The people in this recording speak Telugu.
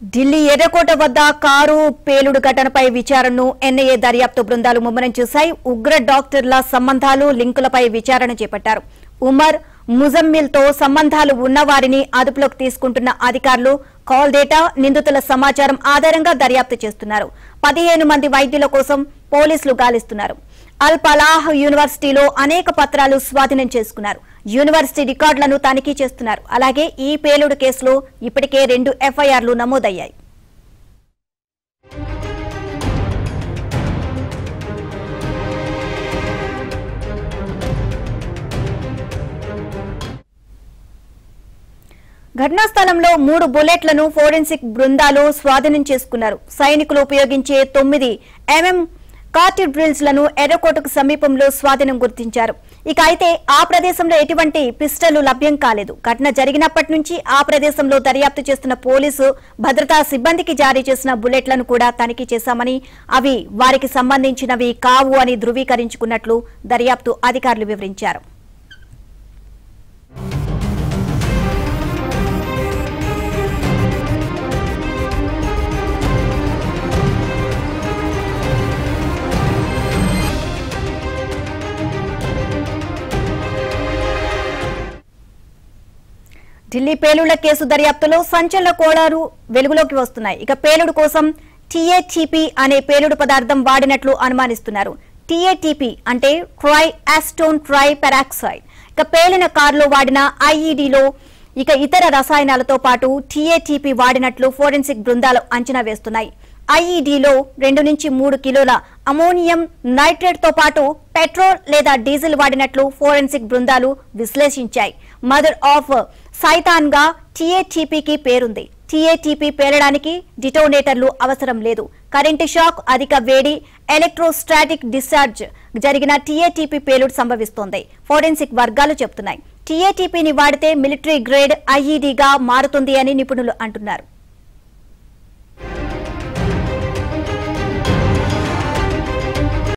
ఢిల్లీ ఎర్రకోట వద్ద కారు పేలుడు ఘటనపై విచారణను ఎన్ఐఏ దర్యాప్తు బృందాలు ముమ్మరం చేశాయి. ఉగ్ర డాక్టర్ల సంబంధాలు లింకులపై విచారణ చేపట్టారు. ఉమర్ ముజమ్మిల్తో సంబంధాలు ఉన్నవారిని అదుపులోకి తీసుకుంటున్న అధికారులు కాల్ డేటా, నిందితుల సమాచారం ఆధారంగా దర్యాప్తు చేస్తున్నారు. 15 మంది వైద్యుల కోసం పోలీసులు గాలిస్తున్నారు. అల్ ఫలాహ్ యూనివర్సిటీలో అనేక పత్రాలు స్వాధీనం చేసుకున్నారు. యూనివర్సిటీ రికార్డులను తనిఖీ చేస్తున్నారు. అలాగే ఈ పేలుడు కేసులో ఇప్పటికే 2 ఎఫ్ఐఆర్లు నమోదయ్యాయి. ఘటనా స్థలంలో 3 బుల్లెట్లను ఫోరెన్సిక్ బృందాలు స్వాధీనం చేసుకున్నారు. సైనికులు ఉపయోగించే 9 mm కార్టిడ్రిల్స్ లను ఎర్రకోటకు సమీపంలో స్వాధీనం గుర్తించారు. ఇక అయితే ఆ ప్రదేశంలో ఎటువంటి పిస్టళ్లు లభ్యం కాలేదు. ఘటన జరిగినప్పటి నుంచి ఆ ప్రదేశంలో దర్యాప్తు చేస్తున్న పోలీసు భద్రతా సిబ్బందికి జారీ చేసిన బుల్లెట్లను కూడా తనిఖీ చేశామని, అవి వారికి సంబంధించినవి కావు అని ధృవీకరించుకున్నట్లు దర్యాప్తు అధికారులు వివరించారు. ఢిల్లీ పేలుళ్ల కేసు దర్యాప్తులో సంచలన కోణాలు వెలుగులోకి వస్తున్నాయి. ఇక పేలుడు కోసం టీఏటీపీ అనే పేలుడు పదార్థం వాడినట్లు అనుమానిస్తున్నారు. టీఏటీపీ అంటే ట్రై యాస్టోన్ ట్రై పెరాక్సైడ్. ఇక పేలిన కారులో వాడిన ఐఈడీలో ఇక ఇతర రసాయనాలతో పాటు టీఏటీపీ వాడినట్లు ఫోరెన్సిక్ బృందాలు అంచనా వేస్తున్నాయి. ఐఈడీలో 2 నుంచి 3 కిలోల అమోనియం నైట్రేట్ తో పాటు పెట్రోల్ లేదా డీజిల్ వాడినట్లు ఫోరెన్సిక్ బృందాలు విశ్లేషించాయి. మదర్ ఆఫ్ సైతాన్ గా టీఏటీపీకి పేరుంది. టీఏటీపీ పేలడానికి డిటోనేటర్లు అవసరం లేదు. కరెంటు షాక్, అధిక వేడి, ఎలక్ట్రోస్టాటిక్ డిశ్చార్జ్ జరిగిన టీఏటీపీ పేలుడు సంభవిస్తోంది ఫోరెన్సిక్ వర్గాలు చెబుతున్నాయి. టీఏటీపీని వాడితే మిలిటరీ గ్రేడ్ ఐఈడీగా మారుతుంది అని నిపుణులు అంటున్నారు.